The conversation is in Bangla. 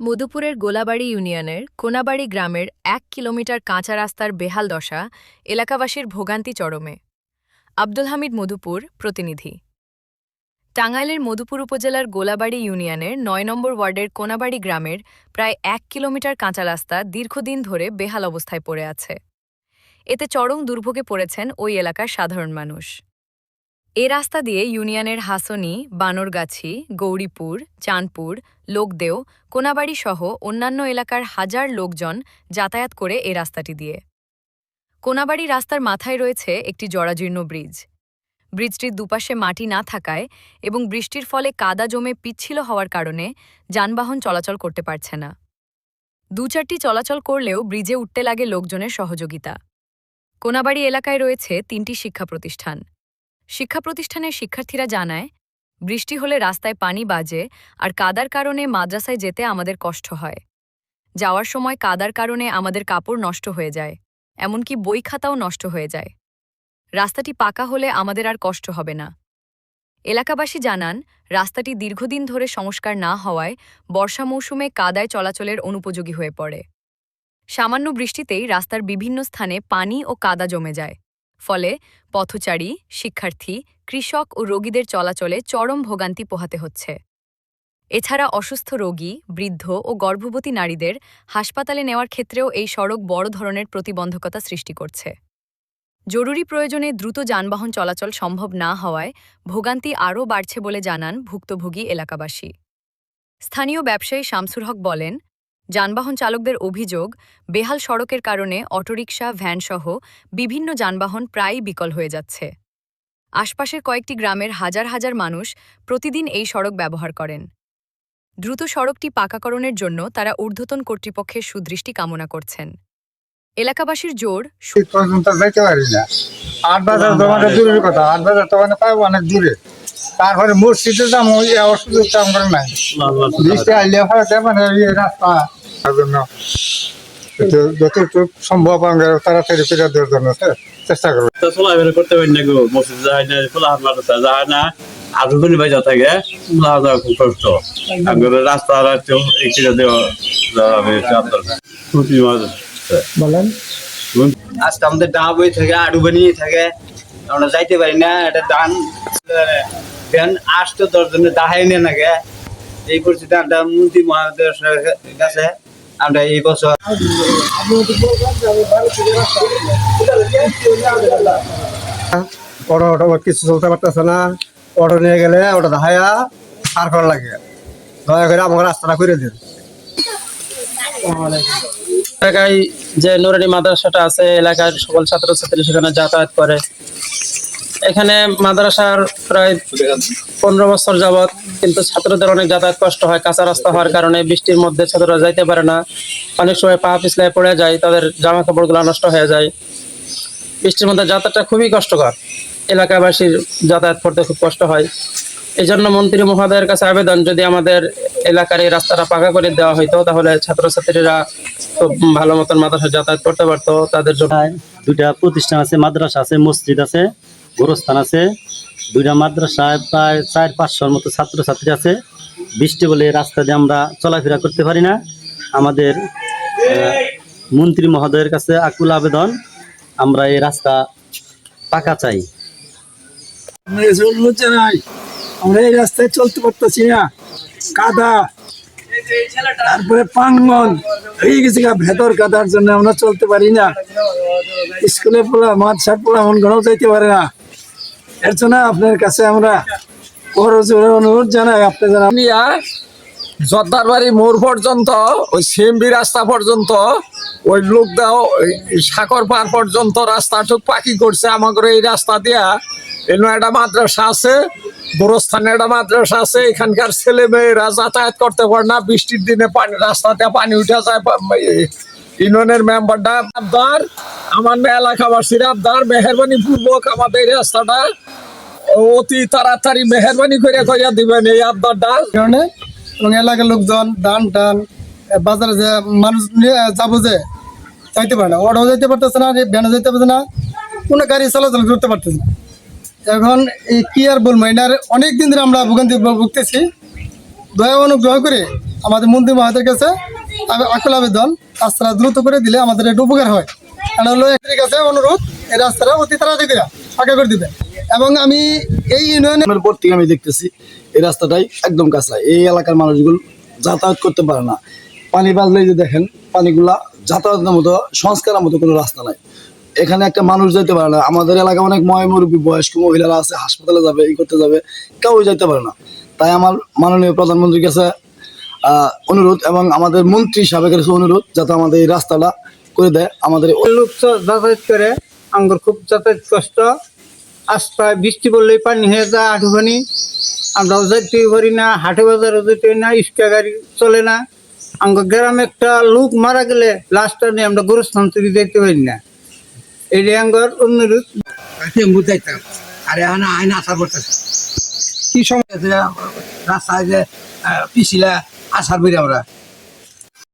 মধুপুরের গোলাবাড়ি ইউনিয়নের কোনাবাড়ি গ্রামের ১ কিলোমিটার কাঁচা রাস্তার বেহাল দশা এলাকাবাসীর ভোগান্তি চরমে। আব্দুল হামিদ, মধুপুর প্রতিনিধি। টাঙ্গাইলের মধুপুর উপজেলার গোলাবাড়ি ইউনিয়নের ৯ নম্বর ওয়ার্ডের কোনাবাড়ি গ্রামের প্রায় ১ কিলোমিটার কাঁচা রাস্তা দীর্ঘদিন ধরে বেহাল অবস্থায় পড়ে আছে। এতে চরম দুর্ভোগে পড়েছেন ওই এলাকার সাধারণ মানুষ। এ রাস্তা দিয়ে ইউনিয়নের হাসনী, বানরগাছি, গৌরীপুর, চাঁদপুর, লোকদেও, কোনাবাড়ি সহ অন্যান্য এলাকার হাজার লোকজন যাতায়াত করে এ রাস্তাটি দিয়ে। কোনাবাড়ি রাস্তার মাথায় রয়েছে একটি জরাজীর্ণ ব্রিজ। ব্রিজটির দুপাশে মাটি না থাকায় এবং বৃষ্টির ফলে কাদা জমে পিচ্ছিল হওয়ার কারণে যানবাহন চলাচল করতে পারছে না। দু-চারটি চলাচল করলেও ব্রিজে উঠতে লাগে লোকজনের সহযোগিতা। কোনাবাড়ি এলাকায় রয়েছে ৩টি শিক্ষা প্রতিষ্ঠান। শিক্ষা প্রতিষ্ঠানের শিক্ষার্থীরা জানায়, বৃষ্টি হলে রাস্তায় পানি বাজে আর কাদার কারণে মাদ্রাসায় যেতে আমাদের কষ্ট হয়। যাওয়ার সময় কাদার কারণে আমাদের কাপড় নষ্ট হয়ে যায়, এমনকি বই খাতাও নষ্ট হয়ে যায়। রাস্তাটি পাকা হলে আমাদের আর কষ্ট হবে না। এলাকাবাসী জানান, রাস্তাটি দীর্ঘদিন ধরে সংস্কার না হওয়ায় বর্ষা মৌসুমে কাদায় চলাচলের অনুপযোগী হয়ে পড়ে। সামান্য বৃষ্টিতেই রাস্তার বিভিন্ন স্থানে পানি ও কাদা জমে যায়, ফলে পথচারী, শিক্ষার্থী, কৃষক ও রোগীদের চলাচলে চরম ভোগান্তি পোহাতে হচ্ছে। এছাড়া অসুস্থ রোগী, বৃদ্ধ ও গর্ভবতী নারীদের হাসপাতালে নেওয়ার ক্ষেত্রেও এই সড়ক বড় ধরনের প্রতিবন্ধকতা সৃষ্টি করছে। জরুরি প্রয়োজনে দ্রুত যানবাহন চলাচল সম্ভব না হওয়ায় ভোগান্তি আরও বাড়ছে বলে জানান ভুক্তভোগী এলাকাবাসী। স্থানীয় ব্যবসায়ী শামসুর হক বলেন, যানবাহন চালকদের অভিযোগ, বেহাল সড়কের কারণে অটোরিকশা, ভ্যানসহ বিভিন্ন যানবাহন প্রায়ই বিকল হয়ে যাচ্ছে। আশপাশের কয়েকটি গ্রামের হাজার হাজার মানুষ প্রতিদিন এই সড়ক ব্যবহার করেন। দ্রুত সড়কটি পাকাকরণের জন্য তারা ঊর্ধ্বতন কর্তৃপক্ষের সুদৃষ্টি কামনা করছেন। এলাকাবাসীর জোর, যাইতে পারি না। ৮ বাজার দোকানে দূরের কথা, ৮ বাজার দোকানে পাবো অনেক দূরে। তারপরে মসজিদে যাবো, ওই সুযোগ আমার নাই। বৃষ্টি আইলে হয় মানে রাস্তা জন্য যতটুকু সম্ভব আমরা তাড়াতাড়ি ফেরার দেওয়ার জন্য চেষ্টা করবো। চলাফেরা করতে পারি না গো, মসজিদ যায় না, খোলা মাদ্রাসা যায় না, আধু গুলি বাজা থাকে, খুব কষ্ট। রাস্তা দেওয়া বলেন, আজকে আমাদের ডাঁ বই থাকে, আড়ু বানিয়ে থাকে, আমরা যাইতে পারি না। এটা ডান আসতো 10 জনের দাহাই নিয়ে নাগে। এই পরিস্থিতি আমরা মন্ত্রী মহাদের কাছে আমরা এই বছর অটো কিছু চলতে পারতেছে না। অটো নিয়ে গেলে ওটা দাহাইয়া পার করা লাগে। দয়া করে আমাকে রাস্তাটা করে দিন। এলাকায় যে নুরানি মাদ্রাসাটা আছে, এলাকার সকল ছাত্রছাত্রী সেখানে যাতায়াত করে। এখানে মাদ্রাসার প্রায় 15 বছর যাবৎ, কিন্তু ছাত্রদের অনেক যাতায়াত কষ্ট হয়। কাঁচা রাস্তা হওয়ার কারণে বৃষ্টির মধ্যে ছাত্ররা যাইতে পারে না। অনেক সময় পা পিছলায় পড়ে যায়, তাদের জামা কাপড়গুলো নষ্ট হয়ে যায়। বৃষ্টির মধ্যে যাতায়াতটা খুবই কষ্টকর, এলাকাবাসীর যাতায়াত করতে খুব কষ্ট হয়। এই জন্য মন্ত্রী মহোদয়ের কাছে আবেদন, যদি আমাদের এলাকার এই রাস্তাটা পাকা করে দেওয়া হইতো তাহলে ছাত্রছাত্রীরা খুব ভালো মতন মাদ্রাসায় যাতায়াত করতে পারতো। তাদের জন্য 2টা প্রতিষ্ঠান আছে, মাদ্রাসা আছে, মসজিদ আছে, গোরস্থান আছে। 2টা মাদ্রাসায় প্রায় 400-500 মতো ছাত্রছাত্রী আছে। বৃষ্টি বলে রাস্তা দিয়ে আমরা চলাফেরা করতে পারি না। আমাদের মন্ত্রী মহোদয়ের কাছে আকুল আবেদন, আমরা এই রাস্তা পাকা চাই। আমরা এই রাস্তায় চলতে পারতেছি না, কাদা, তারপরে পাঙ্গন হয়ে গেছে, ভেতর কাদার জন্য আমরা চলতে পারি না। স্কুলে পোলা, মাদ্রাসার পোলা মন ঘরেও যাইতে পারে না। এর জন্য আপনার কাছে আমরা অনুরোধ জানাই। আপনি জর্দার বাড়ি মোড় পর্যন্ত, ওই সিএমবি রাস্তা পর্যন্ত, ওই লোকদাও সাগর পার পর্যন্ত রাস্তাটুক পাকি করছে। আমাদের এই রাস্তা দিয়া এনে একটা মাদ্রাসা আছে, গোরস্থানে একটা মাদ্রাসা আছে। এখানকার ছেলে মেয়েরা যাতায়াত করতে পারে না। বৃষ্টির দিনে পানি, রাস্তাতে পানি উঠে যায়। ইউনিয়নের মেম্বারটা আবদার, আমার এলাকাবাসীর আবদার, মেহরবানি পূর্বক আমাদের এই রাস্তাটা অতি তাড়াতাড়ি মেহরবানি করে কইয়া দিবেন এই আবদারটা। এবং এলাকার লোকজন ধান টান বাজারে যে মানুষ নিয়ে যাবো, যে যাইতে পারে না, অটো যাইতে পারতেছে না, ভ্যানে যাইতে পারছে না, কোনো গাড়ি চলাচল করতে পারতেছে না। এখন এই কি আর বলবো, এটার অনেক দিন ধরে আমরা ভুগতেছি। দয়া অনুগ্রহ করে আমাদের মন্ত্রী মহোদয়ের কাছে আকুল আবেদন রাস্তাটা দ্রুত করে দিলে আমাদের একটু উপকার হয়। কারণ হলো এর কাছে অনুরোধ এই রাস্তাটা অতি তাড়াতাড়ি করে ফাঁকা করে দিবেন। এবং আমি এই ইউনিয়নের পর থেকে আমি দেখতেছি এই রাস্তাটাই একদম কাঁচা, এই এলাকার মানুষগুলো যাতায়াত করতে পারে না। পানি বাজলেই যে দেখেন পানিগুলা যাতায়াতের মতো সংস্কারের মতো কোনো রাস্তা নাই, এখানে একটা মানুষ যেতে পারে না। আমাদের এলাকায় অনেক মুরব্বী বয়স্ক মহিলারা আছে, হাসপাতালে যাবে, এই করতে যাবে, কেউ যেতে পারে না। তাই আমার মাননীয় প্রধানমন্ত্রীর কাছে অনুরোধ এবং আমাদের মন্ত্রী সাহেবের কাছে অনুরোধ যাতে আমাদের এই রাস্তাটা করে দেয়। আমাদের লোক যাতায়াত করে আমার খুব যাতায়াত কষ্ট, রাস্তায় বৃষ্টি পড়লেই পানি হয়ে যায় আঠুখানি, আমরাও যেতে পারি না, হাটে বাজারও যেতে পারি না, ইস্কা গাড়ি চলে না। আমার গ্রামে একটা লোক মারা গেলে লাশটা নিয়ে আমরা গোরস্থান থেকে যেতে পারি না। এটাই আমার অনুরোধ। বুঝাইতাম আরে আইন আশা করতেছে কি সময় রাস্তায় যে পিছিলা আসার বেরি আমরা